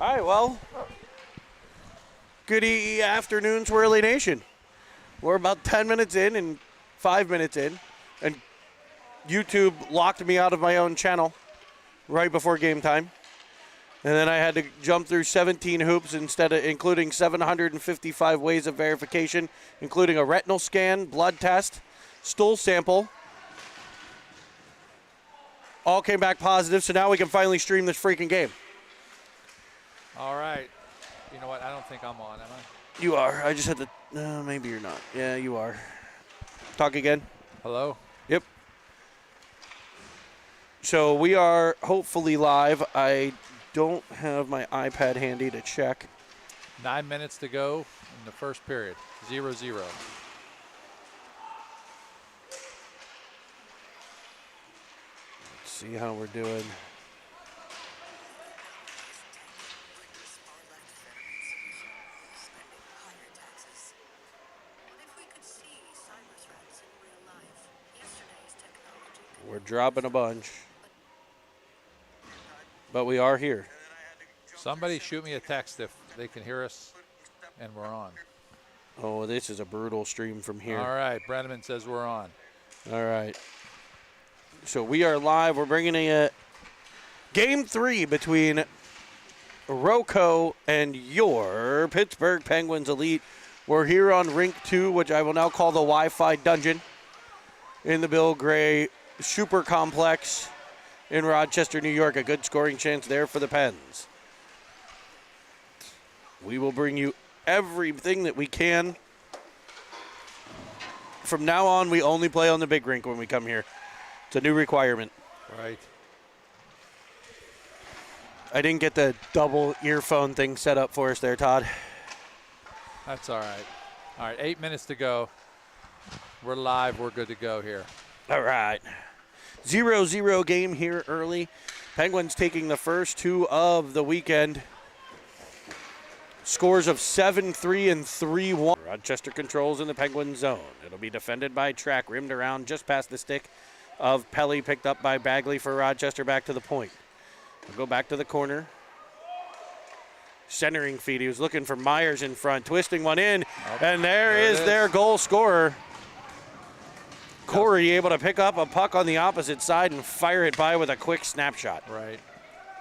All right, well, good afternoon, Swirly Nation. We're about 10 minutes in and 5 minutes in, and YouTube locked me out of my own channel right before game time. And then I had to jump through 17 hoops including 755 ways of verification, including a retinal scan, blood test, stool sample. All came back positive, so now we can finally stream this freaking game. All right. You know what? I don't think I'm on, am I? You are. I just had to. No, maybe you're not. Yeah, you are. Talk again. Hello? Yep. So we are hopefully live. I don't have my iPad handy to check. 9 minutes to go in the first period. 0-0. Let's see how we're doing. We're dropping a bunch, but we are here. Somebody shoot me a text if they can hear us and we're on. Oh, this is a brutal stream from here. All right, Brenneman says we're on. All right. So we are live. We're bringing a game 3 between Roco and your Pittsburgh Penguins Elite. We're here on Rink 2, which I will now call the Wi-Fi Dungeon, in the Bill Gray Super Complex in Rochester, New York. A good scoring chance there for the Pens. We will bring you everything that we can. From now on, we only play on the big rink when we come here. It's a new requirement. Right. I didn't get the double earphone thing set up for us there, Todd. That's all right. All right, 8 minutes to go. We're live. We're good to go here. All right. 0-0 game here early. Penguins taking the first 2 of the weekend. Scores of 7-3 and 3-1. Rochester controls in the Penguin zone. It'll be defended by Track, rimmed around just past the stick of Pelly, picked up by Bagley for Rochester, back to the point. We'll go back to the corner. Centering feed. He was looking for Myers in front, twisting one in, and there is their goal scorer. Corey able to pick up a puck on the opposite side and fire it by with a quick snapshot. Right.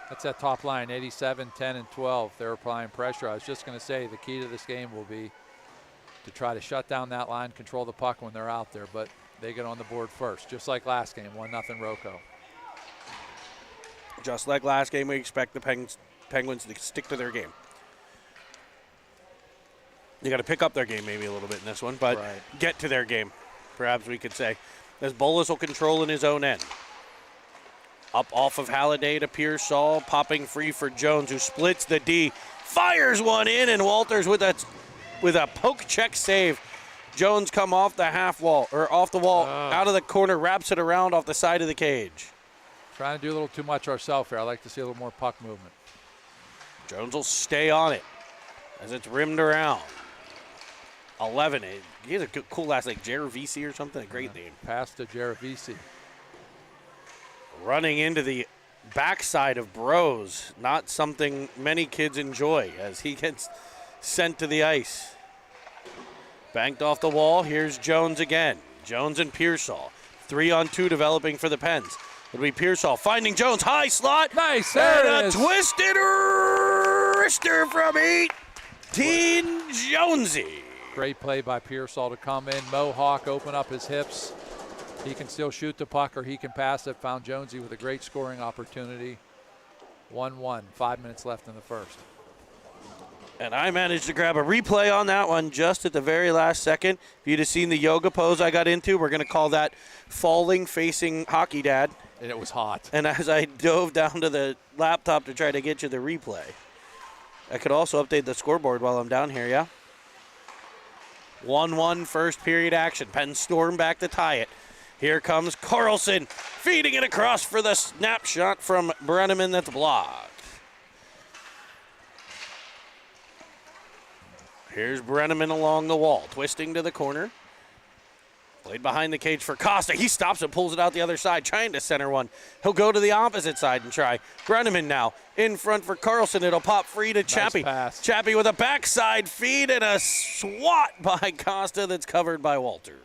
That's that top line, 87, 10, and 12. They're applying pressure. I was just going to say the key to this game will be to try to shut down that line, control the puck when they're out there, but they get on the board first, just like last game, 1-0 Roco. Just like last game, we expect the Penguins to stick to their game. You got to pick up their game maybe a little bit in this one, but get to their game, perhaps we could say. As Bolus will control in his own end. Up off of Halliday to Pearsall, popping free for Jones, who splits the D, fires one in, and Walters with a poke check save. Jones come off the half wall, or off the wall, out of the corner, wraps it around off the side of the cage. Trying to do a little too much ourselves here. I like to see a little more puck movement. Jones will stay on it as it's rimmed around. 11. He has a cool last name, Jaravisi or something. A great name. Pass to Jaravisi. Running into the backside of Bros. Not something many kids enjoy as he gets sent to the ice. Banked off the wall. Here's Jones again. Jones and Pearsall. 3-on-2 developing for the Pens. It'll be Pearsall finding Jones. High slot. Nice. There and a twisted wrister from 18, Jonesy. Great play by Pearsall to come in. Mohawk open up his hips. He can still shoot the puck or he can pass it. Found Jonesy with a great scoring opportunity. 1-1, 5 minutes left in the first. And I managed to grab a replay on that one just at the very last second. If you'd have seen the yoga pose I got into, we're going to call that falling facing hockey dad. And it was hot. And as I dove down to the laptop to try to get you the replay. I could also update the scoreboard while I'm down here, yeah? 1-1 first period action. Pens storm back to tie it. Here comes Carlson, feeding it across for the snapshot from Brenneman that's blocked. Here's Brenneman along the wall, twisting to the corner. Played behind the cage for Costa. He stops and pulls it out the other side, trying to center one. He'll go to the opposite side and try. Brenneman now in front for Carlson. It'll pop free to Chappie. Pass. Chappie with a backside feed and a swat by Costa that's covered by Walters.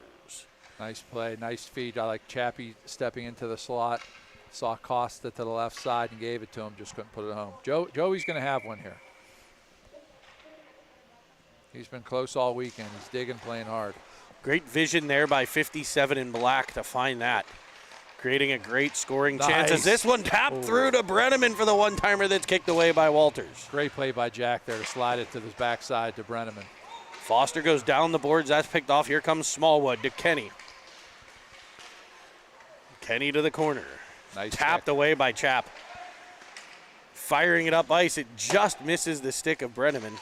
Nice play, nice feed. I like Chappie stepping into the slot. Saw Costa to the left side and gave it to him. Just couldn't put it home. Joey's going to have one here. He's been close all weekend. He's digging, playing hard. Great vision there by 57 in black to find that. Creating a great scoring chance as this one tapped through to Brenneman for the one-timer that's kicked away by Walters. Great play by Jack there to slide it to the backside to Brenneman. Foster goes down the boards. That's picked off. Here comes Smallwood to Kenny. Kenny to the corner. Nice Tapped check. away by Chapp. Firing it up ice. It just misses the stick of Brenneman.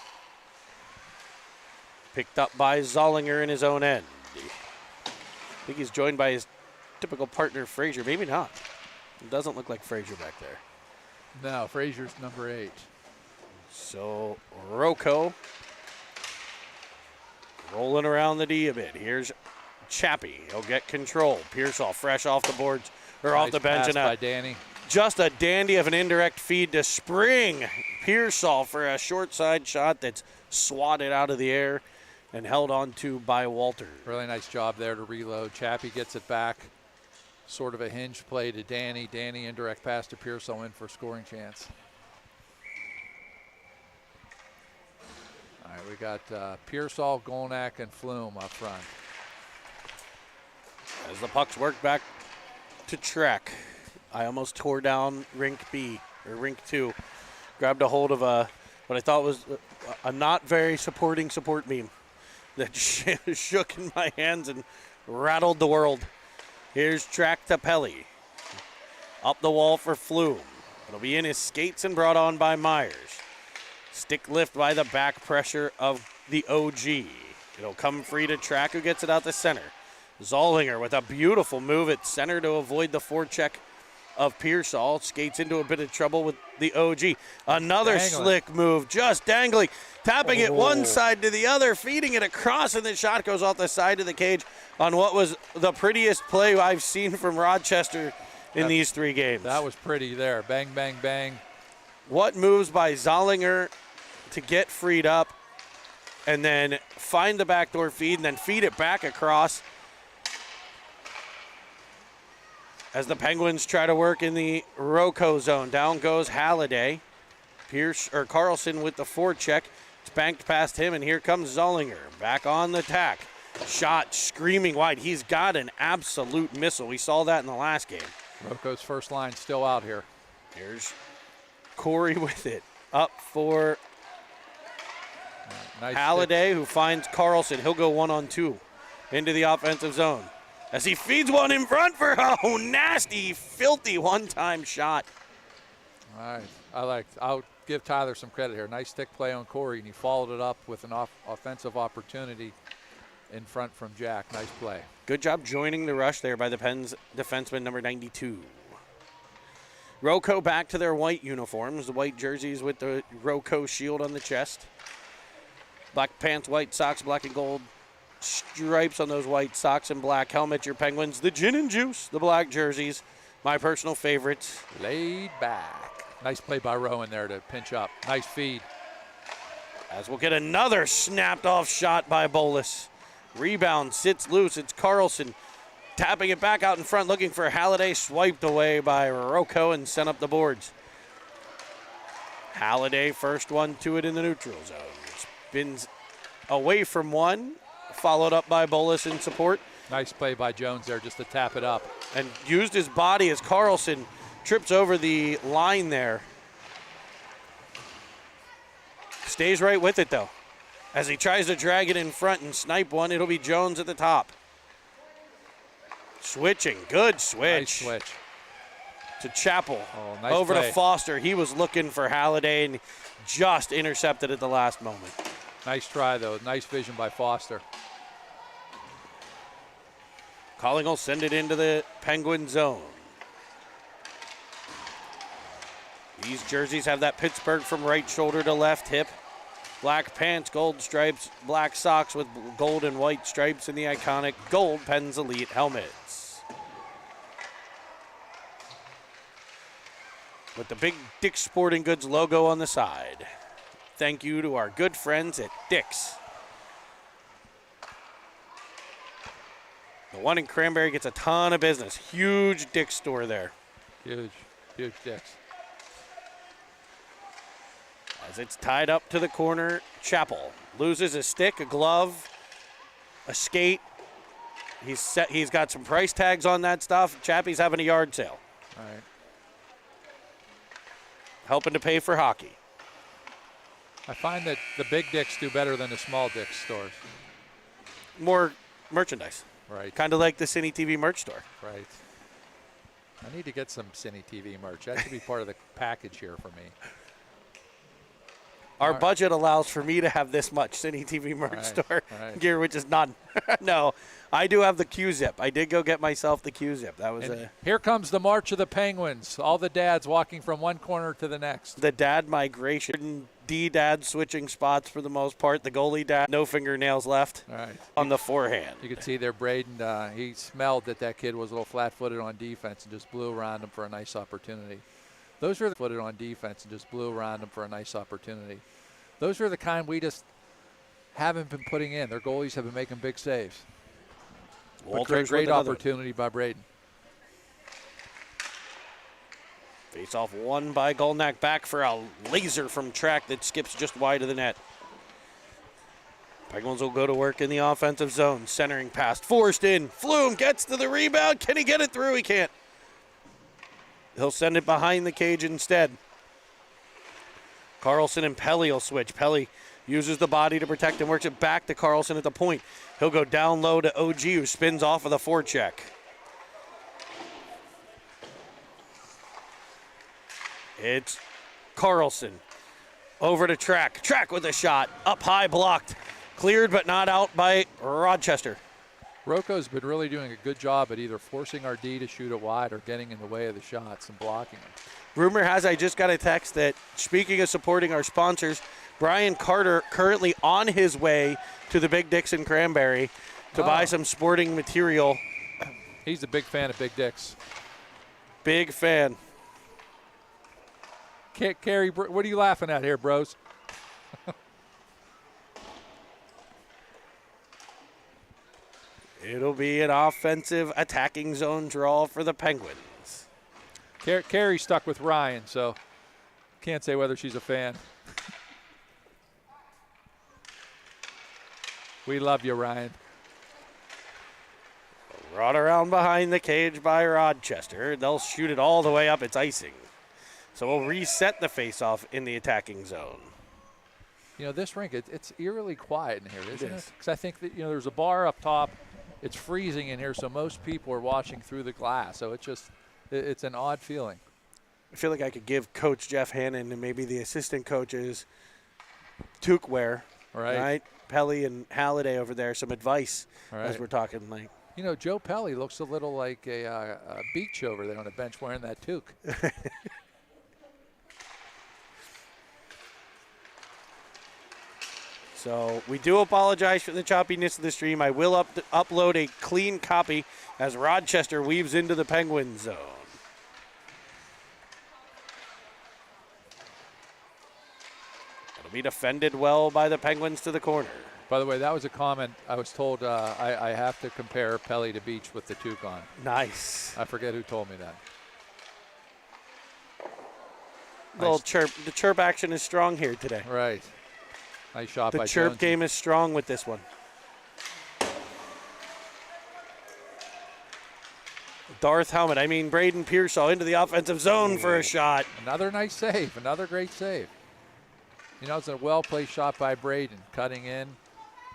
Picked up by Zollinger in his own end. I think he's joined by his typical partner, Frazier. Maybe not. It doesn't look like Frazier back there. No, Frazier's number 8. So Roco rolling around the D a bit. Here's Chappie. He'll get control. Pearsall fresh off the boards or off the bench. Pass And by Danny. just a dandy of an indirect feed to Spring. Pearsall for a short side shot that's swatted out of the air and held on to by Walters. Really nice job there to reload. Chappie gets it back. Sort of a hinge play to Danny. Danny indirect pass to Pearsall in for a scoring chance. All right, we got Pearsall, Golnack, and Flume up front. As the pucks work back to Trek, I almost tore down rink B, or rink 2. Grabbed a hold of what I thought was a not very supporting support beam that shook in my hands and rattled the world. Here's Track to Pelly. Up the wall for Flume. It'll be in his skates and brought on by Myers. Stick lift by the back pressure of the OG. It'll come free to Track, who gets it out the center. Zollinger with a beautiful move at center to avoid the forecheck of Pearsall. Skates into a bit of trouble with the OG. Another slick move, just dangling. Tapping it one side to the other, feeding it across, and the shot goes off the side of the cage on what was the prettiest play I've seen from Rochester in these 3 games. That was pretty there. Bang, bang, bang. What moves by Zollinger to get freed up and then find the backdoor feed and then feed it back across as the Penguins try to work in the Roco zone. Down goes Halliday. Carlson with the forecheck. It's banked past him, and here comes Zollinger. Back on the tack. Shot screaming wide. He's got an absolute missile. We saw that in the last game. Roco's first line still out here. Here's Corey with it. Up for Nice Halliday, who finds Carlson. He'll go 1-on-2 into the offensive zone as he feeds one in front for nasty, filthy one-time shot. All right, I'll give Tyler some credit here. Nice stick play on Corey, and he followed it up with an offensive opportunity in front from Jack. Nice play. Good job joining the rush there by the Pens defenseman number 92. Roco back to their white uniforms, the white jerseys with the Roco shield on the chest. Black pants, white socks, black and gold stripes on those white socks and black helmet. Your Penguins, the gin and juice, the black jerseys, my personal favorites. Laid back. Nice play by Rowan there to pinch up. Nice feed. As we'll get another snapped off shot by Bolus. Rebound sits loose. It's Carlson tapping it back out in front, looking for Halliday, swiped away by Roco and sent up the boards. Halliday, first one to it in the neutral zone. Spins away from one, followed up by Bolus in support. Nice play by Jones there just to tap it up. And used his body as Carlson trips over the line there. Stays right with it, though. As he tries to drag it in front and snipe one, it'll be Jones at the top. Switching, good switch. Nice switch. To Chappell. Oh, nice over play. to Foster. He was looking for Halliday and just intercepted at the last moment. Nice try, though. Nice vision by Foster. Calling will send it into the Penguin zone. These jerseys have that Pittsburgh from right shoulder to left hip. Black pants, gold stripes, black socks with gold and white stripes, and the iconic gold Pens Elite helmets. With the big Dick's Sporting Goods logo on the side. Thank you to our good friends at Dick's. The one in Cranberry gets a ton of business. Huge Dick's store there. Huge Dick's. As it's tied up to the corner, Chappell loses a stick, a glove, a skate. He's got some price tags on that stuff. Chappie's having a yard sale. All right. Helping to pay for hockey. I find that the big Dick's do better than the small Dick's stores. More merchandise. Right. Kind of like the Cine TV merch store. Right. I need to get some Cine TV merch. That should be part of the package here for me. Our budget allows for me to have this much Cine TV merch store gear, which is none. No, I do have the Q-Zip. I did go get myself the Q-Zip. That was Here comes the March of the Penguins. All the dads walking from one corner to the next. The dad migration. D-dad switching spots for the most part. The goalie dad, no fingernails left on the forehand. You could see there Braden, he smelled that kid was a little flat-footed on defense and just blew around him for a nice opportunity. Those are the footed on defense and just blew around him for a nice opportunity. Those are the kind we just haven't been putting in. Their goalies have been making big saves. Great opportunity by Braden. Face off won by Golnack, back for a laser from track that skips just wide of the net. Penguins will go to work in the offensive zone. Centering pass forced in. Flume gets to the rebound. Can he get it through? He can't. He'll send it behind the cage instead. Carlson and Pelly will switch. Pelly uses the body to protect and works it back to Carlson at the point. He'll go down low to OG, who spins off of the forecheck. It's Carlson over to Track. Track with a shot. Up high, blocked. Cleared but not out by Rochester. Roco's been really doing a good job at either forcing our D to shoot it wide or getting in the way of the shots and blocking them. Rumor has I just got a text that, speaking of supporting our sponsors, Brian Carter currently on his way to the Big Dicks in Cranberry to buy some sporting material. He's a big fan of Big Dicks. Big fan. Carrie, what are you laughing at here, bros? It'll be an offensive attacking zone draw for the Penguins. Carrie stuck with Ryan, so can't say whether she's a fan. We love you, Ryan. Brought around behind the cage by Rochester. They'll shoot it all the way up. It's icing. So we'll reset the faceoff in the attacking zone. You know, this rink, it's eerily quiet in here, isn't it? Because I think that, there's a bar up top. It's freezing in here, so most people are watching through the glass. So it's an odd feeling. I feel like I could give Coach Jeff Hannan and maybe the assistant coaches, Tukeware, right? Pelly and Halliday over there, some advice as we're talking. Like, Joe Pelly looks a little like a beach over there on the bench wearing that toque. So we do apologize for the choppiness of the stream. I will upload a clean copy as Rochester weaves into the Penguin zone. It'll be defended well by the Penguins to the corner. By the way, that was a comment. I was told I have to compare Pelly to Beach with the toque on. Nice. I forget who told me that. Little chirp. The chirp action is strong here today. Right. Nice shot by The chirp Jonesy. game is strong with this one. Darth helmet. Braden Pearsall into the offensive zone for a shot. Another nice save. Another great save. It's a well-placed shot by Braden. Cutting in.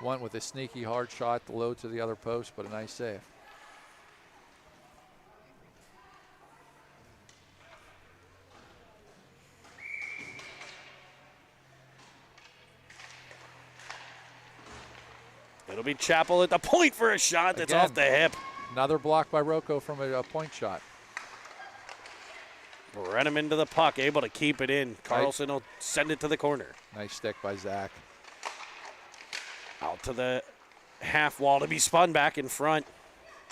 One with a sneaky hard shot, low to the other post, but a nice save. It'll be Chappell at the point for a shot that's off the hip. Another block by Roco from a point shot. Brenham into the puck, able to keep it in. Carlson will send it to the corner. Nice stick by Zach. Out to the half wall to be spun back in front.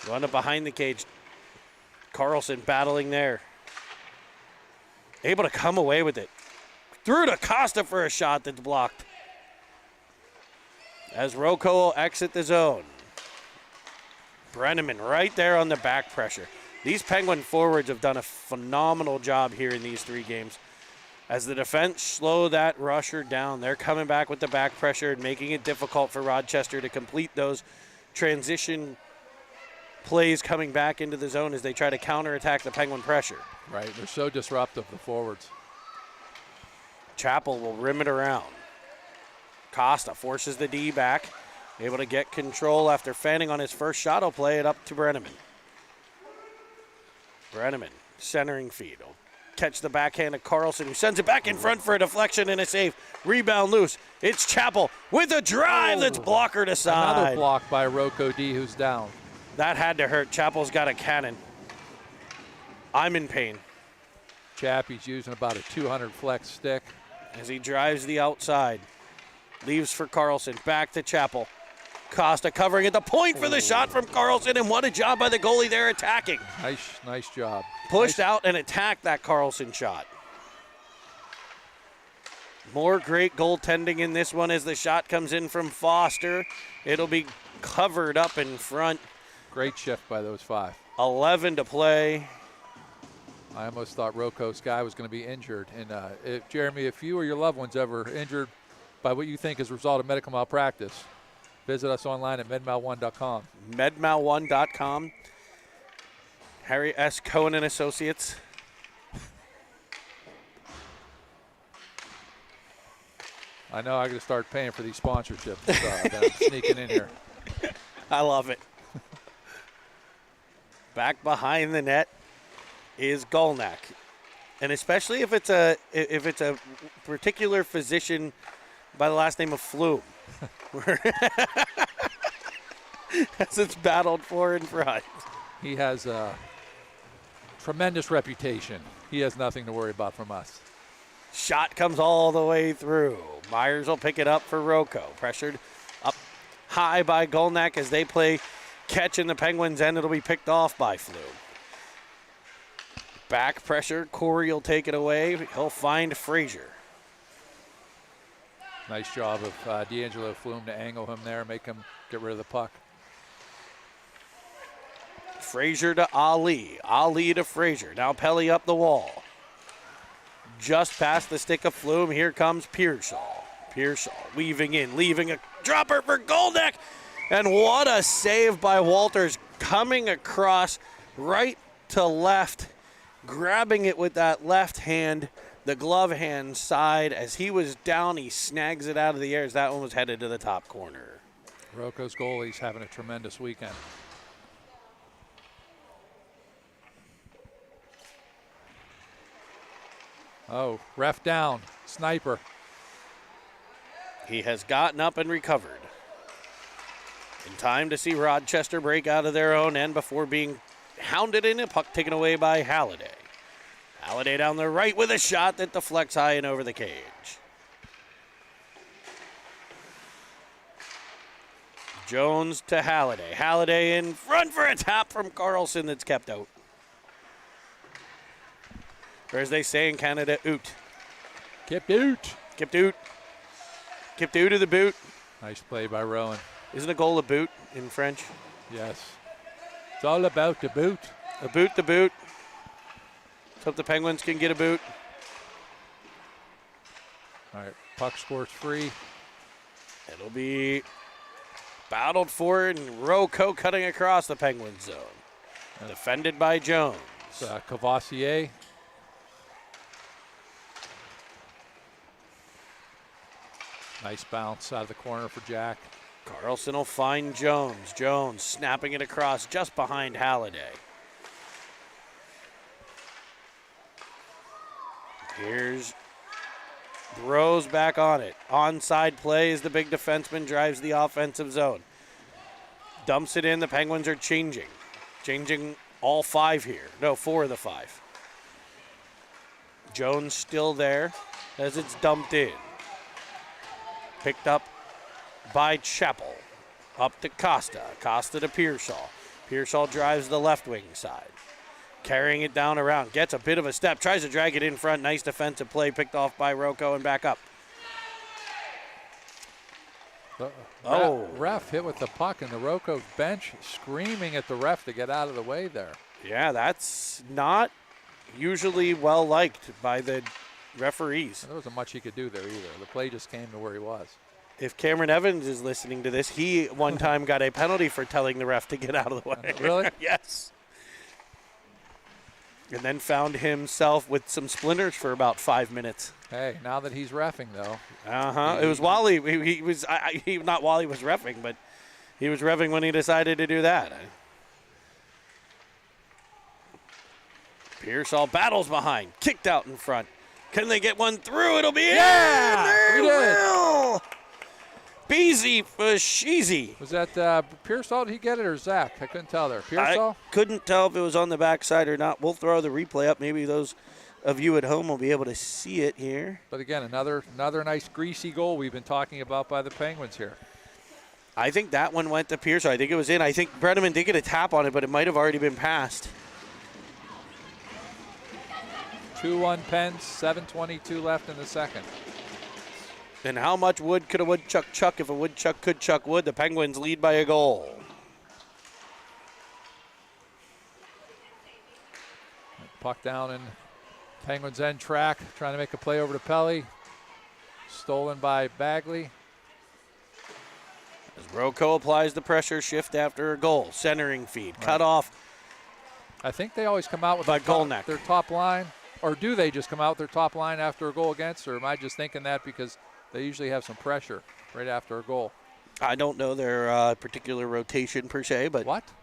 Run up behind the cage. Carlson battling there. Able to come away with it. Through to Costa for a shot that's blocked. As Roco will exit the zone. Brenneman right there on the back pressure. These Penguin forwards have done a phenomenal job here in these 3 games. As the defense slow that rusher down, they're coming back with the back pressure and making it difficult for Rochester to complete those transition plays coming back into the zone as they try to counterattack the Penguin pressure. Right, they're so disruptive, the forwards. Chappell will rim it around. Costa forces the D back, able to get control after fanning on his first shot. He'll play it up to Brenneman. Brenneman, centering feed. He'll catch the backhand of Carlson, who sends it back in front for a deflection and a save. Rebound loose. It's Chappell with a drive that's blockered aside. Another block by Roco D, who's down. That had to hurt. Chappell's got a cannon. I'm in pain. Chappie's using about a 200 flex stick. As he drives the outside. Leaves for Carlson. Back to Chappell. Costa covering at the point for the shot from Carlson, and what a job by the goalie there attacking. Nice job. Pushed out and attacked that Carlson shot. More great goaltending in this one as the shot comes in from Foster. It'll be covered up in front. Great shift by those 5. 11 to play. I almost thought Roco's guy was going to be injured. And Jeremy, if you or your loved ones ever injured by what you think is a result of medical malpractice, visit us online at medmal1.com. Medmal1.com. Harry S. Cohen and Associates. I know I got to start paying for these sponsorships that I'm sneaking in here. I love it. Back behind the net is Golnack. And especially if it's a particular physician by the last name of Flume. As it's battled for in front. He has a tremendous reputation. He has nothing to worry about from us. Shot comes all the way through. Myers will pick it up for Roco. Pressured up high by Golnack as they play catch in the Penguins' end. It'll be picked off by Flume. Back pressure. Corey will take it away. He'll find Frazier. Nice job of D'Angelo Flume to angle him there, make him get rid of the puck. Frazier to Ali. Ali to Frazier. Now Pelly up the wall. Just past the stick of Flume. Here comes Pearsall. Pearsall weaving in, leaving a dropper for Golnack. And what a save by Walters, coming across right to left, grabbing it with that left hand, the glove hand side. As he was down, he snags it out of the air as that one was headed to the top corner. Roco's goalie's having a tremendous weekend. Oh, ref down, sniper. He has gotten up and recovered. In time to see Rochester break out of their own end before being hounded in, a puck taken away by Halliday. Halliday down the right with a shot that deflects high and over the cage. Jones to Halliday. Halliday in front for a tap from Carlson that's kept out. Or as they say in Canada, oot. Kept out. Kept out. Kept out of the boot. Nice play by Rowan. Isn't a goal a boot in French? Yes. It's all about the boot. A boot the boot. Let's hope the Penguins can get a boot. All right, puck scores free. It'll be battled for, and Roco cutting across the Penguins zone. Defended by Jones. Cavassier. Nice bounce out of the corner for Jack. Carlson will find Jones. Jones snapping it across just behind Halliday. Here's Rose back on it. Onside play as the big defenseman drives the offensive zone. Dumps it in. The Penguins are changing. Changing all 5 here. No, 4 of the 5. Jones still there as it's dumped in. Picked up by Chappell. Up to Costa. Costa to Pearsall. Pearsall drives the left wing side. Carrying it down around. Gets a bit of a step. Tries to drag it in front. Nice defensive play. Picked off by Roco and back up. Ref hit with the puck, and the Roco bench screaming at the ref to get out of the way there. Yeah, that's not usually well liked by the referees. There wasn't much he could do there either. The play just came to where he was. If Cameron Evans is listening to this, he one time got a penalty for telling the ref to get out of the way. Really? Yes. And then found himself with some splinters for about 5 minutes. Hey, now that he's reffing, though. It was while he was not while he was reffing, but he was reffing when he decided to do that. Pearsall battles behind, kicked out in front. Can they get one through? It'll be in. They will. Beezy Fashizi. Was that Pearsall? Did he get it, or Zach? I couldn't tell there. Pearsall? I couldn't tell if it was on the backside or not. We'll throw the replay up. Maybe those of you at home will be able to see it here. But again, another nice greasy goal we've been talking about by the Penguins here. I think that one went to Pearsall. I think it was in. I think Brenneman did get a tap on it, but it might have already been passed. 2-1 Pens, 7:22 left in the second. And how much wood could a woodchuck chuck if a woodchuck could chuck wood? The Penguins lead by a goal. Puck down in Penguins end track, trying to make a play over to Pelly. Stolen by Bagley. As Roco applies the pressure shift after a goal. Centering feed, cut off. I think they always come out with their top line. Or do they just come out with their top line after a goal against? Or am I just thinking that because they usually have some pressure right after a goal? I don't know their particular rotation per se, but. What?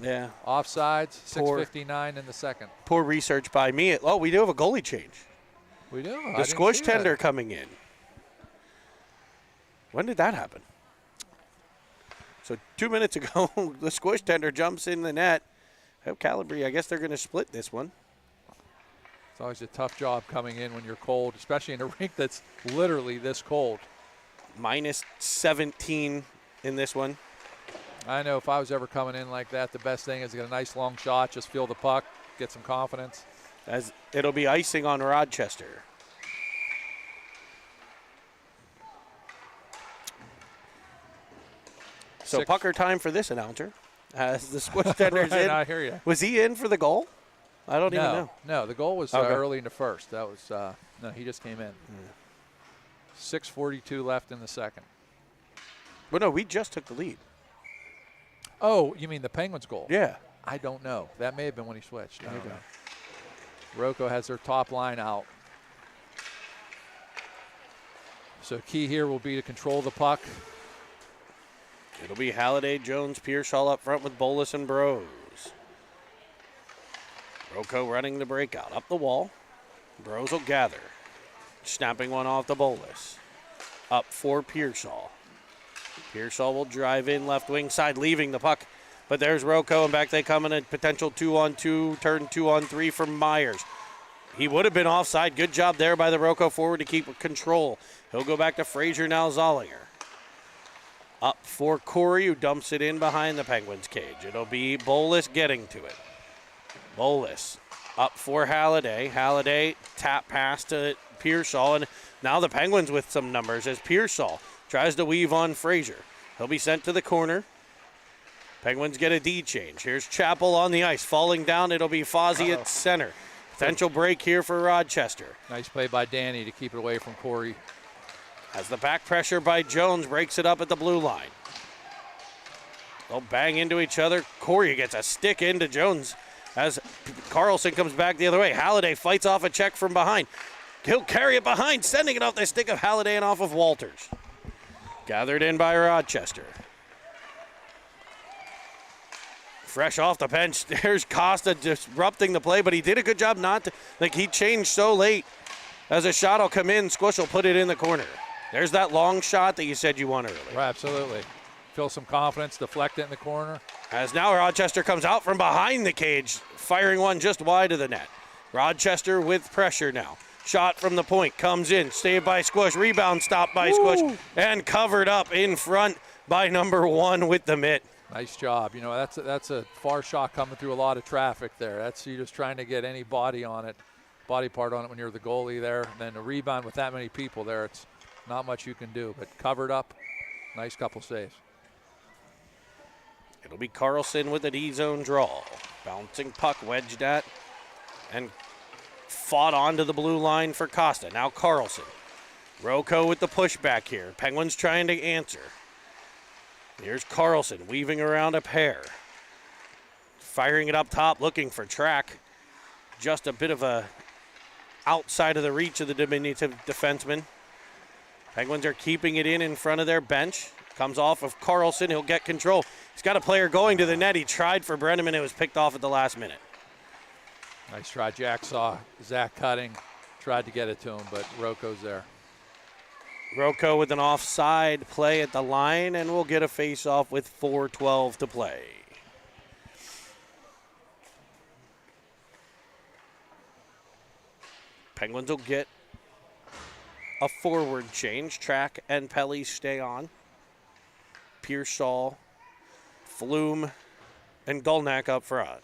Yeah. Offsides, 6:59 in the second. Poor research by me. We do have a goalie change. We do? The squish tender coming in. When did that happen? So 2 minutes ago, the squish tender jumps in the net. Calabria, I guess they're going to split this one. It's always a tough job coming in when you're cold, especially in a rink that's literally this cold. Minus 17 in this one. I know if I was ever coming in like that, the best thing is to get a nice long shot, just feel the puck, get some confidence. As it'll be icing on Rochester. So pucker time for this announcer. As the squish tender's in. I hear you. Was he in for the goal? I don't even know. No, the goal was early in the first. That was no, he just came in. 6:42 left in the second. Well, no, we just took the lead. Oh, you mean the Penguins goal? Yeah. I don't know. That may have been when he switched. Roco has their top line out. So key here will be to control the puck. It'll be Halliday, Jones, Pearsall up front with Bolus and Bros. Roco running the breakout. Up the wall. Bros will gather. Snapping one off the Bolus. Up for Pearsall. Pearsall will drive in left wing side, leaving the puck. But there's Roco, and back they come in a potential 2-on-2, turn 2-on-3 from Myers. He would have been offside. Good job there by the Roco forward to keep control. He'll go back to Frazier now, Zollinger. Up for Corey, who dumps it in behind the Penguins' cage. It'll be Bolus getting to it. Bolus up for Halliday. Halliday tap pass to Pearsall, and now the Penguins with some numbers as Pearsall tries to weave on Frazier. He'll be sent to the corner. Penguins get a D change. Here's Chappell on the ice. Falling down, it'll be Fozzie at center. Potential break here for Rochester. Nice play by Danny to keep it away from Corey. As the back pressure by Jones breaks it up at the blue line. They'll bang into each other. Corey gets a stick into Jones as Carlson comes back the other way. Halliday fights off a check from behind. He'll carry it behind, sending it off the stick of Halliday and off of Walters. Gathered in by Rochester. Fresh off the bench, there's Costa disrupting the play, but he did a good job not to, he changed so late. As a shot will come in, Squish will put it in the corner. There's that long shot that you said you wanted earlier. Right, absolutely. Feel some confidence, deflect it in the corner. As now Rochester comes out from behind the cage, firing one just wide of the net. Rochester with pressure now. Shot from the point comes in, saved by Squish, rebound stopped by Squish, and covered up in front by number 1 with the mitt. Nice job. You know, that's a far shot coming through a lot of traffic there. That's you just trying to get any body part on it when you're the goalie there. And then a rebound with that many people there, it's not much you can do. But covered up, nice couple saves. It'll be Carlson with a D-zone draw. Bouncing puck wedged at and fought onto the blue line for Costa. Now Carlson. Roco with the pushback here. Penguins trying to answer. Here's Carlson weaving around a pair. Firing it up top, looking for track. Just a bit of a outside of the reach of the diminutive defenseman. Penguins are keeping it in front of their bench. Comes off of Carlson, he'll get control. He's got a player going to the net. He tried for Brenneman, it was picked off at the last minute. Nice try. Jack saw Zach cutting, tried to get it to him, but Roco's there. Roco with an offside play at the line, and we'll get a face-off with 4:12 to play. Penguins will get a forward change. Track and Pelly stay on. Pearsall, Flume, and Gulnak up front.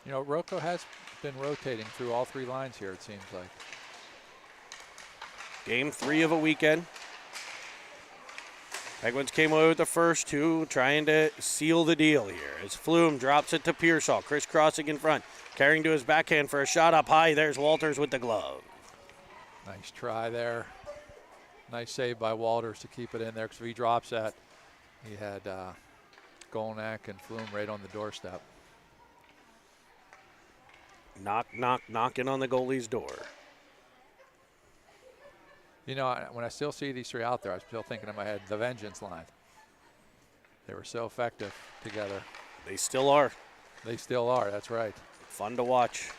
You know, Roco has been rotating through all 3 lines here, it seems like. Game 3 of a weekend. Penguins came away with the first 2, trying to seal the deal here. As Flume drops it to Pearsall, crisscrossing in front, carrying to his backhand for a shot up high. There's Walters with the glove. Nice try there. Nice save by Walters to keep it in there, because if he drops that, he had Golnak and Flume right on the doorstep. Knocking on the goalie's door. You know, when I still see these 3 out there, I'm still thinking in my head, the Vengeance line. They were so effective together. They still are. They still are, that's right. Fun to watch.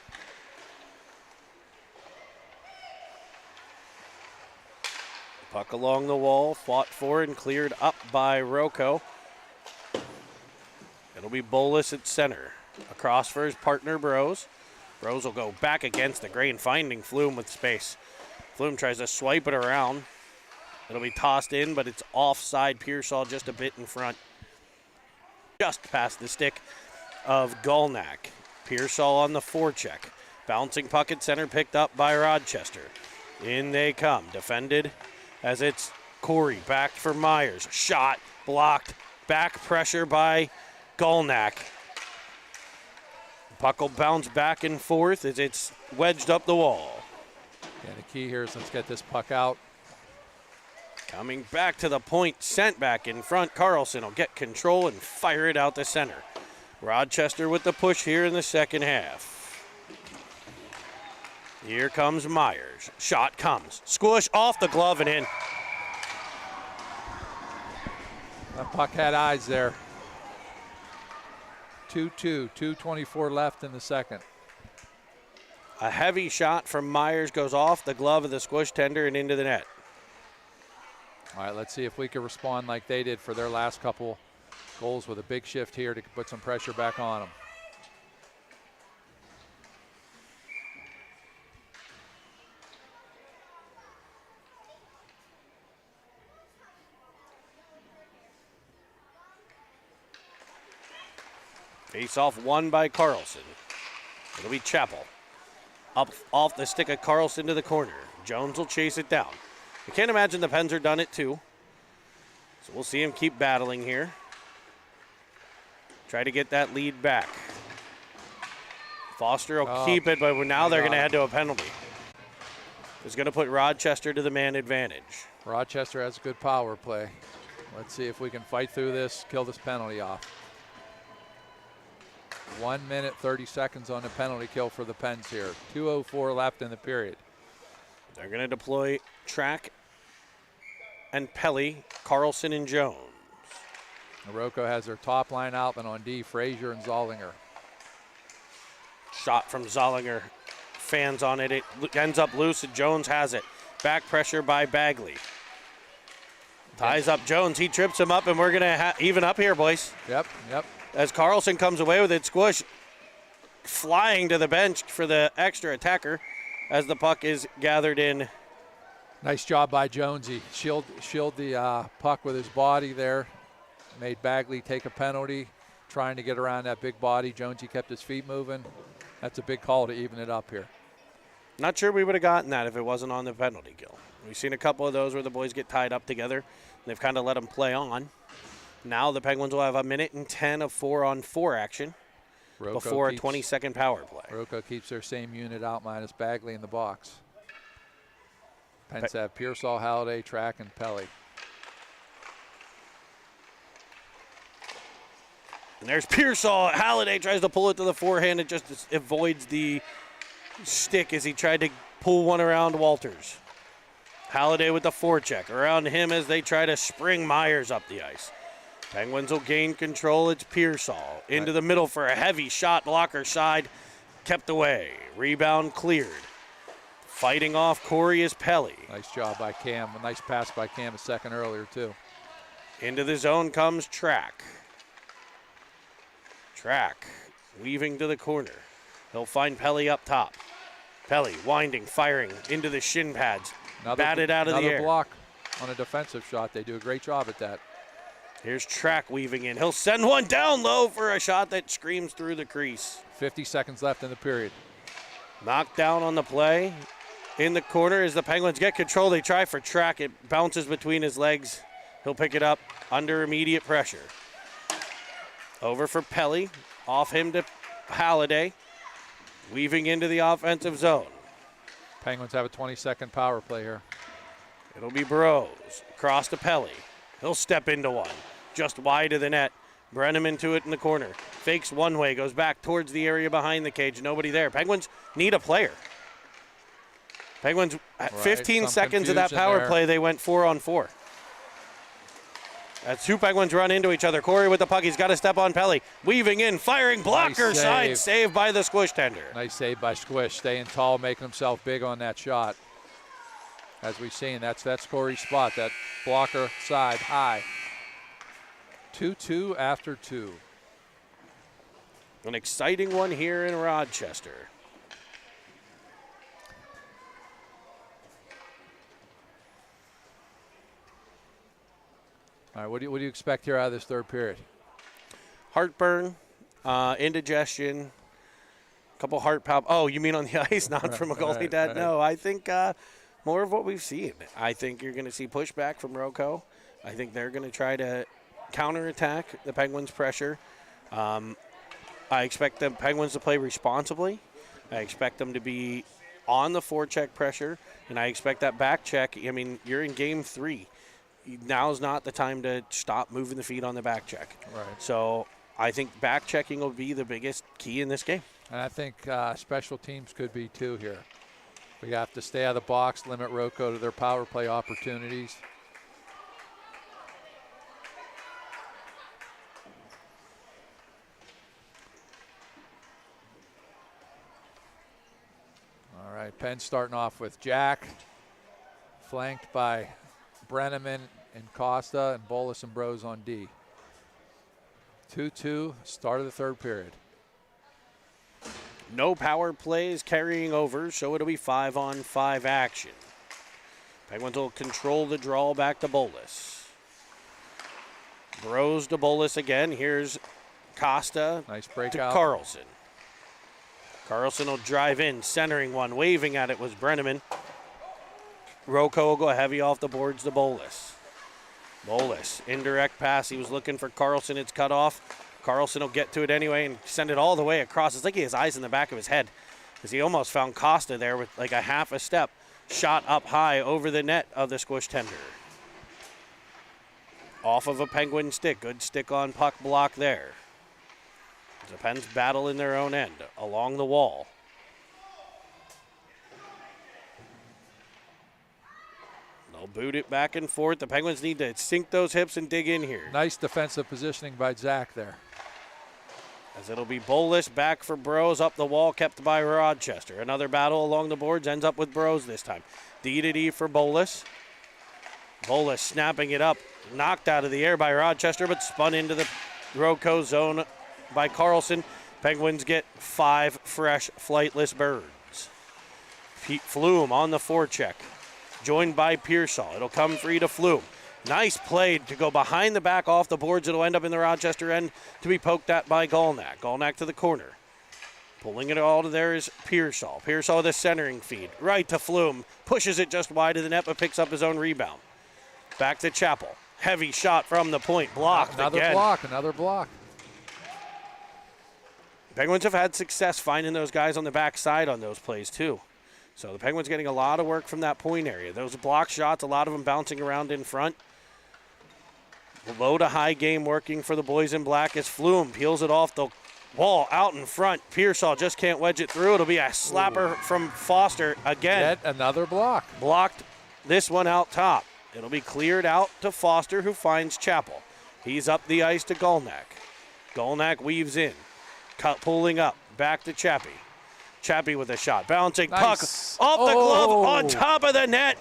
Puck along the wall, fought for and cleared up by Roco. It'll be Bolus at center. Across for his partner, Bros. Bros will go back against the grain, finding Flume with space. Flume tries to swipe it around. It'll be tossed in, but it's offside. Pearsall just a bit in front. Just past the stick of Gulnak. Pearsall on the forecheck. Bouncing puck at center, picked up by Rochester. In they come. Defended as it's Corey. Back for Myers. Shot, blocked. Back pressure by Gulnak. Puck will bounce back and forth as it's wedged up the wall. Yeah, the key here is let's get this puck out. Coming back to the point, sent back in front. Carlson will get control and fire it out the center. Rochester with the push here in the second half. Here comes Myers. Shot comes. Squish off the glove and in. That puck had eyes there. 2-2, 2:24 left in the second. A heavy shot from Myers goes off the glove of the Squish tender and into the net. All right, let's see if we can respond like they did for their last couple goals with a big shift here to put some pressure back on them. Face off won by Carlson. It'll be Chappell. Up off the stick of Carlson to the corner. Jones will chase it down. I can't imagine the Pens are done it too. So we'll see him keep battling here. Try to get that lead back. Foster will keep it, but now they're going to head to a penalty. It's going to put Rochester to the man advantage. Rochester has a good power play. Let's see if we can fight through this, kill this penalty off. 1 minute, 30 seconds on the penalty kill for the Pens here. 2:04 left in the period. They're going to deploy Track and Pelly, Carlson and Jones. Roco has their top line out, and on D, Frazier and Zollinger. Shot from Zollinger. Fans on it. It ends up loose, and Jones has it. Back pressure by Bagley. Ties up Jones. He trips him up, and we're going to even up here, boys. Yep. As Carlson comes away with it, Squish flying to the bench for the extra attacker as the puck is gathered in. Nice job by Jonesy. Shield the puck with his body there. Made Bagley take a penalty, trying to get around that big body. Jonesy kept his feet moving. That's a big call to even it up here. Not sure we would have gotten that if it wasn't on the penalty kill. We've seen a couple of those where the boys get tied up together. They've kind of let them play on. Now the Penguins will have 1:10 of 4-on-4 action before a 20-second power play. Roco keeps their same unit out minus Bagley in the box. Pens have Pearsall, Halliday, Track, and Pelly. And there's Pearsall. Halliday tries to pull it to the forehand. It just avoids the stick as he tried to pull one around Walters. Halliday with the forecheck. Around him as they try to spring Myers up the ice. Penguins will gain control. It's Pearsall. Into the middle for a heavy shot. Blocker side. Kept away. Rebound cleared. Fighting off Corey is Pelly. Nice job by Cam. A nice pass by Cam a second earlier, too. Into the zone comes Track. Track weaving to the corner. He'll find Pelly up top. Pelly winding, firing into the shin pads. Batted out of the air. Another block on a defensive shot. They do a great job at that. Here's Track weaving in. He'll send one down low for a shot that screams through the crease. 50 seconds left in the period. Knocked down on the play. In the corner as the Penguins get control. They try for Track. It bounces between his legs. He'll pick it up under immediate pressure. Over for Pelly. Off him to Halliday. Weaving into the offensive zone. Penguins have a 20-second power play here. It'll be Bros. Across to Pelly. He'll step into one. Just wide of the net. Brenneman to it in the corner. Fakes one way. Goes back towards the area behind the cage. Nobody there. Penguins need a player. Penguins, 15 seconds of that power play, they went 4-on-4. As two Penguins run into each other. Corey with the puck. He's got to step on Pelly. Weaving in, firing, blocker nice side. Saved by the Squish tender. Nice save by Squish. Staying tall, making himself big on that shot. As we've seen, that's Corey's spot. That blocker side high. 2-2 after 2. An exciting one here in Rochester. All right, what do you expect here out of this third period? Heartburn, indigestion, a couple heart palp. Oh, you mean on the ice, not from a goalie, Dad? Right. No, I think more of what we've seen. I think you're going to see pushback from Roco. I think they're going to try to counterattack the Penguins' pressure. I expect the Penguins to play responsibly. I expect them to be on the forecheck pressure, and I expect that back check. I mean, you're in game 3. Now's not the time to stop moving the feet on the back check. Right. So I think back checking will be the biggest key in this game. And I think special teams could be too here. We have to stay out of the box, limit Roco to their power play opportunities. All right, Penn starting off with Jack, flanked by Brenneman and Costa, and Bolus and Bros on D. 2-2, start of the third period. No power plays carrying over, so it'll be 5-on-5 action. Penguins will control the draw back to Bolus. Bros to Bolus again. Here's Costa. Nice breakout. To Carlson. Carlson will drive in, centering one. Waving at it was Brenneman. Roco will go heavy off the boards to Bolus. Bolus, indirect pass. He was looking for Carlson. It's cut off. Carlson will get to it anyway and send it all the way across. It's like he has eyes in the back of his head because he almost found Costa there with like a half a step. Shot up high over the net of the Squish tender. Off of a Penguin stick. Good stick on puck block there. The Pens battle in their own end along the wall. They'll boot it back and forth. The Penguins need to sink those hips and dig in here. Nice defensive positioning by Zach there. As it'll be Bolus back for Bros up the wall, kept by Rochester. Another battle along the boards, ends up with Bros this time. D to D for Bolus. Bolus snapping it up, knocked out of the air by Rochester, but spun into the Roco zone by Carlson. Penguins get 5 fresh flightless birds. Flume on the forecheck, joined by Pearsall. It'll come free to Flume. Nice play to go behind the back off the boards. It'll end up in the Rochester end to be poked at by Golnack. Golnack to the corner. Pulling it all to there is Pearsall. Pearsall with a centering feed. Right to Flume. Pushes it just wide of the net, but picks up his own rebound. Back to Chappell. Heavy shot from the point. Blocked again. Another block. Penguins have had success finding those guys on the backside on those plays, too. So the Penguins getting a lot of work from that point area. Those block shots, a lot of them bouncing around in front. Low to high game working for the boys in black as Flume peels it off the wall out in front. Pearsall just can't wedge it through. It'll be a slapper from Foster again. Yet another block. Blocked this one out top. It'll be cleared out to Foster, who finds Chappell. He's up the ice to Golnack. Golnack weaves in. Pulling up. Back to Chappie. Chappie with a shot. Bouncing puck off the glove on top of the net.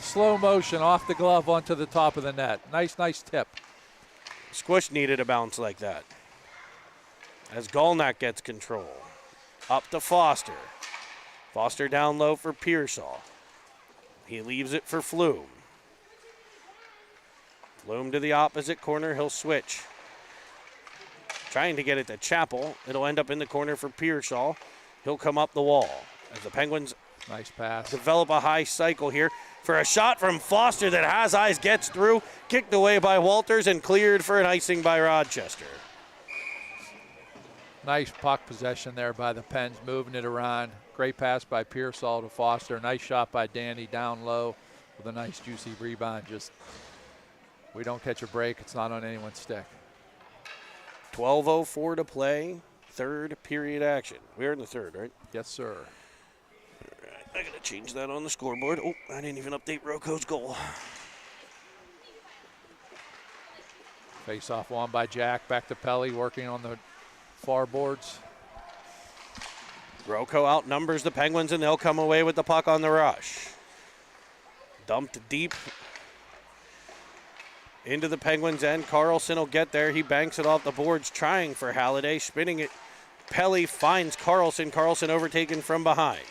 Slow motion off the glove onto the top of the net. Nice tip. Squish needed a bounce like that. As Golnack gets control. Up to Foster. Foster down low for Pearsall. He leaves it for Flume. Flume to the opposite corner. He'll switch. Trying to get it to Chappell. It'll end up in the corner for Pearsall. He'll come up the wall. As the Penguins nice pass. Develop a high cycle here for a shot from Foster that has eyes, gets through. Kicked away by Walters and cleared for an icing by Rochester. Nice puck possession there by the Pens, moving it around. Great pass by Pearsall to Foster. Nice shot by Danny down low with a nice juicy rebound. Just, we don't catch a break. It's not on anyone's stick. 12:04 to play. Third period action. We're in the third, right? Yes, sir. All right, I got to change that on the scoreboard. Oh, I didn't even update Roco's goal. Face off won by Jack. Back to Pelly working on the far boards. Roco outnumbers the Penguins, and they'll come away with the puck on the rush. Dumped deep into the Penguins' end. Carlson will get there. He banks it off the boards, trying for Halliday, spinning it. Pelly finds Carlson. Carlson overtaken from behind.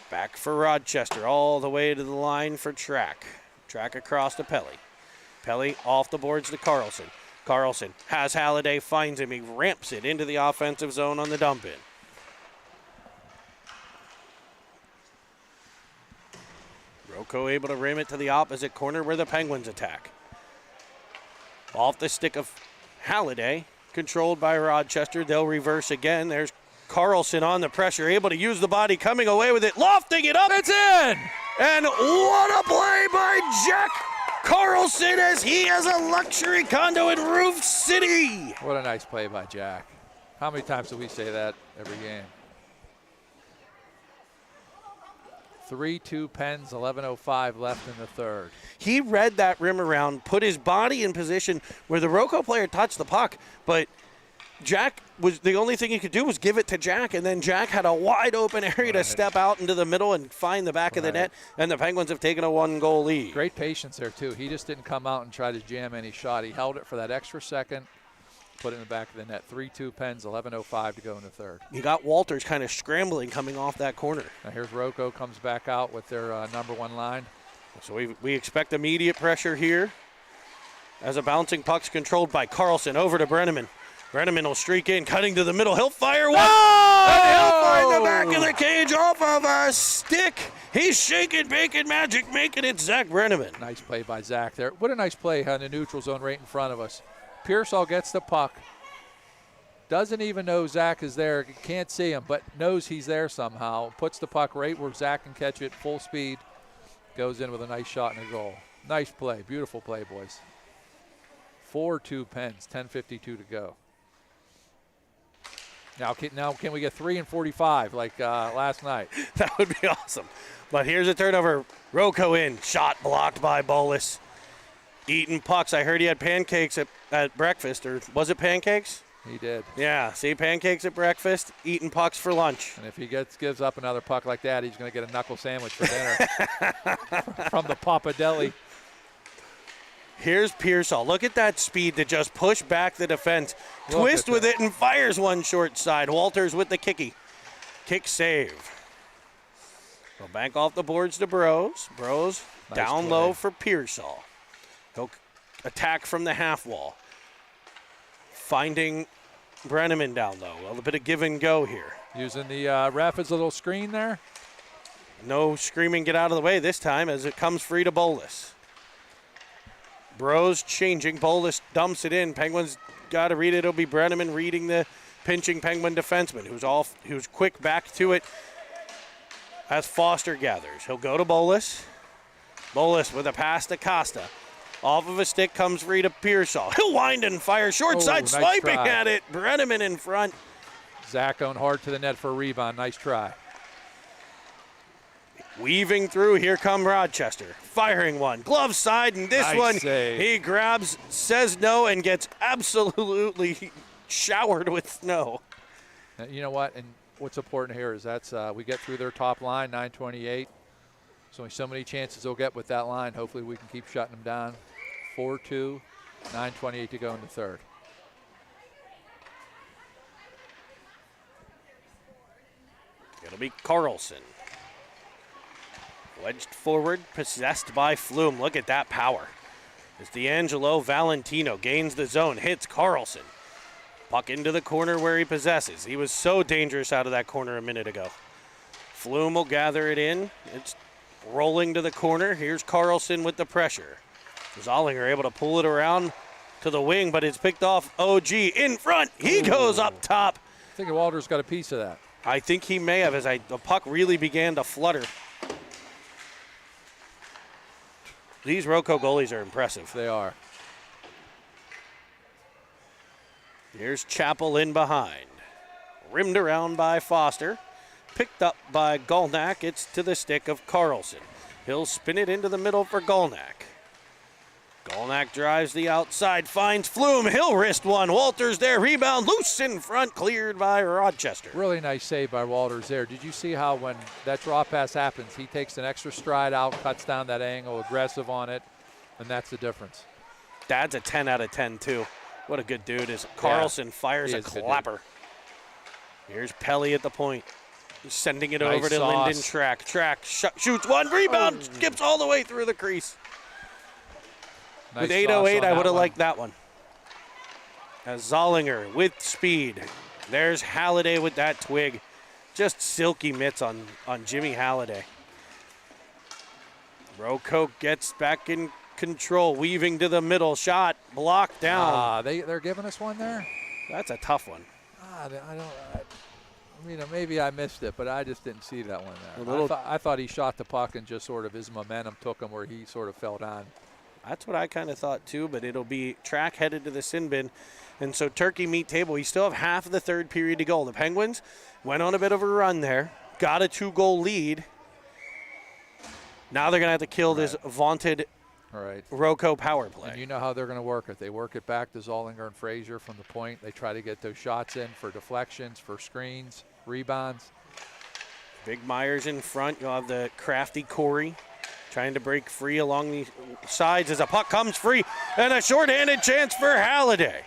Back for Rochester, all the way to the line for Track. Track across to Pelly. Pelly off the boards to Carlson. Carlson has Halliday, finds him. He ramps it into the offensive zone on the dump in. Roco able to rim it to the opposite corner where the Penguins attack. Off the stick of Halliday, controlled by Rochester. They'll reverse again. There's Carlson on the pressure, able to use the body, coming away with it, lofting it up. It's in! And what a play by Jack Carlson, as he has a luxury condo in Roof City. What a nice play by Jack. How many times do we say that every game? 3-2 Pens, 11:05 left in the third. He read that rim around, put his body in position where the Roco player touched the puck, but Jack was the only thing he could do was give it to Jack, and then Jack had a wide open area to step out into the middle and find the back of the net, and the Penguins have taken a 1-goal lead. Great patience there, too. He just didn't come out and try to jam any shot. He held it for that extra second, put it in the back of the net. 3-2 Pens, 11:05 to go in the third. You got Walters kind of scrambling coming off that corner. Now here's Roco, comes back out with their number one line. So we expect immediate pressure here as a bouncing puck's controlled by Carlson over to Brenneman. Brenneman will streak in, cutting to the middle. He'll fire one. And he'll find the back of the cage off of a stick. He's shaking bacon magic, making it Zach Brenneman. Nice play by Zach there. What a nice play on the neutral zone right in front of us. Pearsall gets the puck. Doesn't even know Zach is there. Can't see him, but knows he's there somehow. Puts the puck right where Zach can catch it full speed. Goes in with a nice shot and a goal. Nice play. Beautiful play, boys. 4-2 Pens, 10:52 to go. Now can we get 3 and 45 like last night? That would be awesome. But here's a turnover. Roco in. Shot blocked by Bolus. Eating pucks. I heard he had pancakes at breakfast, or was it pancakes? He did. Yeah, see, pancakes at breakfast, eating pucks for lunch. And if he gives up another puck like that, he's going to get a knuckle sandwich for dinner from the Papa Deli. Here's Pearsall. Look at that speed to just push back the defense. Twist with it and fires one short side. Walters with the kicky. Kick save. He'll bank off the boards to Bros. Bros Nice down play. low for Pearsall. He'll attack from the half wall. Finding Brenneman down low. A little bit of give and go here. Using the ref as a little screen there. No screaming, get out of the way this time as it comes free to Bolus. Bros changing. Bolus dumps it in. Penguins got to read it. It'll be Brenneman reading the pinching Penguin defenseman who's quick back to it as Foster gathers. He'll go to Bolus. Bolus with a pass to Costa. Off of a stick comes free to Pearsall. He'll wind and fire. Short side nice swiping try. at it. Brenneman in front. Zach going hard to the net for a rebound. Nice try. Weaving through, here come Rochester. Firing one, glove side, and this Nice one save. he grabs, says no, and gets absolutely showered with snow. You know what? And what's important here is that's we get through their top line, 9:28. There's only so many chances they'll get with that line. Hopefully we can keep shutting them down. 4-2, 9:28 to go in the third. It'll be Carlson. Wedged forward, possessed by Flume. Look at that power. As D'Angelo Valentino gains the zone, hits Carlson. Puck into the corner where he possesses. He was so dangerous out of that corner a minute ago. Flume will gather it in. It's rolling to the corner. Here's Carlson with the pressure. Zollinger able to pull it around to the wing, but it's picked off OG in front. He goes up top. I think Walter's got a piece of that. I think he may have as the puck really began to flutter. These Roco goalies are impressive. They are. Here's Chappell in behind. Rimmed around by Foster. Picked up by Golnack. It's to the stick of Carlson. He'll spin it into the middle for Golnack. Golnack drives the outside, finds Flume. He'll wrist one. Walters there. Rebound loose in front. Cleared by Rochester. Really nice save by Walters there. Did you see how when that draw pass happens, he takes an extra stride out, cuts down that angle, aggressive on it, and that's the difference. Dad's a 10 out of 10, too. What a good dude. As Carlson fires he a is a good clapper. Here's Pelly at the point. Sending it Nice over to sauce. Linden Track. Track shoots one. Rebound. Skips all the way through the crease. Nice With sauce 8:08, on I that would have one. liked that one. As Zollinger with speed. There's Halliday with that twig. Just silky mitts on Jimmy Halliday. Roco gets back in control. Weaving to the middle. Shot blocked down. They're giving us one there? That's a tough one. I mean, maybe I missed it, but I just didn't see that one there. A little- I thought he shot the puck and just sort of his momentum took him where he sort of fell down. That's what I kind of thought too, but it'll be Track headed to the sin bin. And so Turkey meat table, we still have half of the third period to go. The Penguins went on a bit of a run there, got a 2-goal lead. Now they're going to have to kill this vaunted All right. Roco power play. And you know how they're going to work it. They work it back to Zollinger and Frazier from the point. They try to get those shots in for deflections, for screens, rebounds. Big Myers in front. You'll have the crafty Corey trying to break free along the sides as a puck comes free. And a shorthanded chance for Halliday.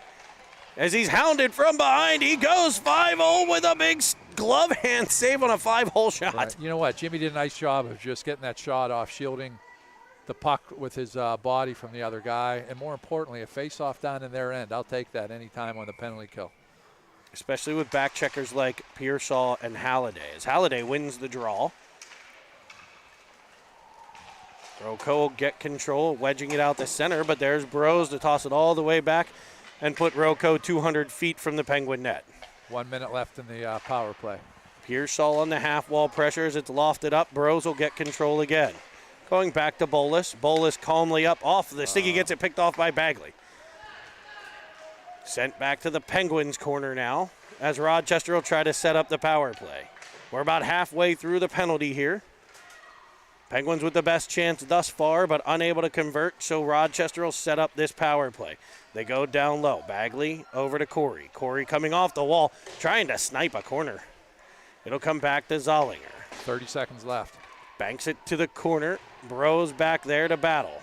As he's hounded from behind, he goes 5-0 with a big glove hand save on a 5-hole shot. Right. You know what? Jimmy did a nice job of just getting that shot off, shielding the puck with his body from the other guy. And more importantly, a face-off down in their end. I'll take that anytime on the penalty kill. Especially with back checkers like Pearsall and Halliday. As Halliday wins the draw. Roco will get control, wedging it out the center, but there's Bros to toss it all the way back and put Roco 200 feet from the Penguin net. 1 minute left in the power play. Pearsall on the half-wall pressure as it's lofted up. Bros will get control again. Going back to Bolus. Bolus calmly up off the stick. He gets it picked off by Bagley. Sent back to the Penguins corner now as Rochester will try to set up the power play. We're about halfway through the penalty here. Penguins with the best chance thus far, but unable to convert, so Rochester will set up this power play. They go down low. Bagley over to Corey. Corey coming off the wall, trying to snipe a corner. It'll come back to Zollinger. 30 seconds left. Banks it to the corner. Bros back there to battle.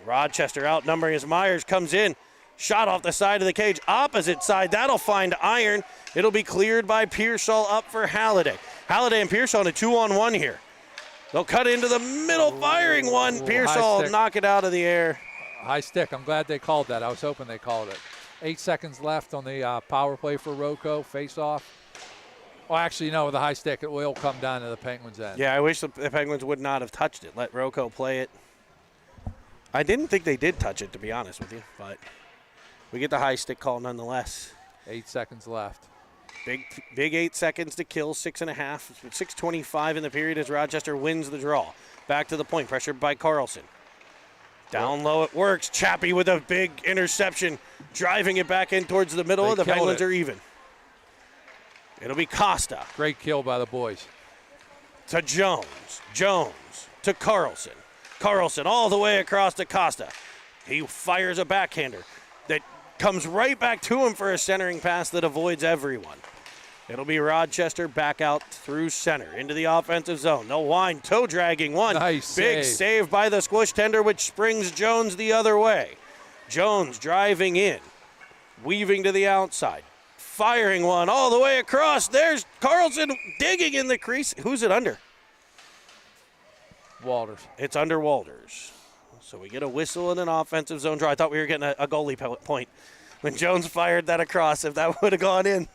Rochester outnumbering as Myers comes in. Shot off the side of the cage, opposite side. That'll find iron. It'll be cleared by Pearsall up for Halliday. Halliday and Pearsall in a 2-on-1 here. They'll cut into the middle, firing one. Pearsall knock it out of the air. High stick. I'm glad they called that. I was hoping they called it. 8 seconds left on the power play for Roco. Face off. Well, actually, no, with the high stick, it will come down to the Penguins' end. Yeah, I wish the Penguins would not have touched it. Let Roco play it. I didn't think they did touch it, to be honest with you, but we get the high stick call nonetheless. 8 seconds left. Big 8 seconds to kill, 6.5, 6:25 in the period as Rochester wins the draw. Back to the point, pressured by Carlson. Down low, it works. Chappie with a big interception, driving it back in towards the middle. The Penguins are even. It'll be Costa. Great kill by the boys. To Jones. Jones to Carlson. Carlson all the way across to Costa. He fires a backhander that comes right back to him for a centering pass that avoids everyone. It'll be Rochester back out through center into the offensive zone. No wind, toe dragging one. Nice big save by the squish tender, which springs Jones the other way. Jones driving in, weaving to the outside, firing one all the way across. There's Carlson digging in the crease. Who's it under? Walters. It's under Walters. So we get a whistle in an offensive zone draw. I thought we were getting a goalie point when Jones fired that across, if that would have gone in.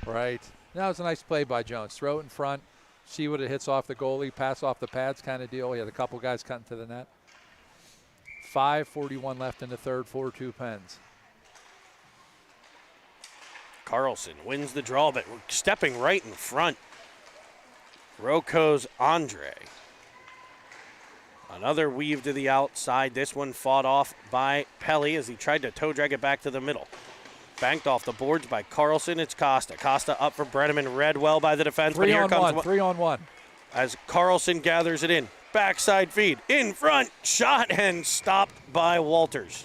Right. That was a nice play by Jones. Throw it in front, see what it hits off the goalie, pass off the pads kind of deal. He had a couple guys cutting to the net. 5:41 left in the third, 4-2 Pens. Carlson wins the draw, but stepping right in front. Roco's Andre. Another weave to the outside. This one fought off by Pelly as he tried to toe drag it back to the middle. Banked off the boards by Carlson. It's Costa. Costa up for Brenneman. Read well by the defense. Three on one. As Carlson gathers it in. Backside feed. In front. Shot and stopped by Walters.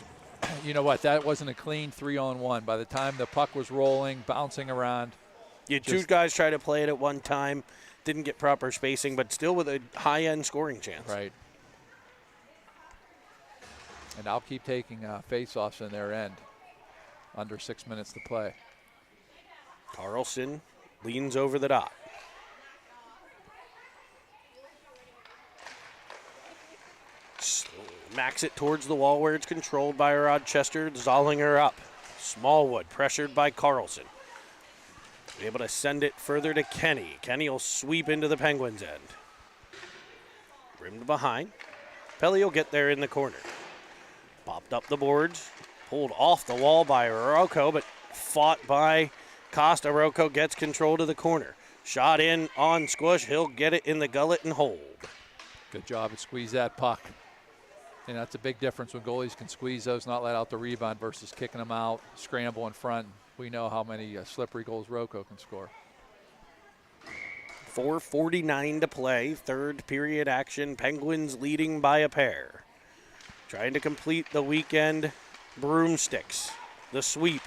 You know what? That wasn't a clean 3-on-1. By the time the puck was rolling, bouncing around. Two guys try to play it at one time. Didn't get proper spacing, but still with a high-end scoring chance. Right. And I'll keep taking face-offs in their end. Under 6 minutes to play. Carlson leans over the dot. Smacks it towards the wall where it's controlled by Rochester. Zollinger up. Smallwood pressured by Carlson. Able to send it further to Kenny. Kenny will sweep into the Penguins' end. Rimmed behind. Pelly will get there in the corner. Popped up the boards. Pulled off the wall by Roco, but fought by Costa. Roco gets control to the corner. Shot in on Squish. He'll get it in the gullet and hold. Good job to squeeze that puck. And that's a big difference when goalies can squeeze those, not let out the rebound versus kicking them out, scramble in front. We know how many slippery goals Roco can score. 4:49 to play. Third period action. Penguins leading by a pair. Trying to complete the weekend broomsticks. The sweep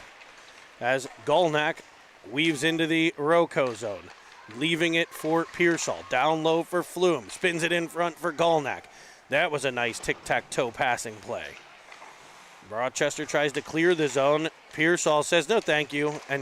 as Golnack weaves into the Roco zone. Leaving it for Pearsall. Down low for Flume. Spins it in front for Golnack. That was a nice tic-tac-toe passing play. Rochester tries to clear the zone. Pearsall says no thank you and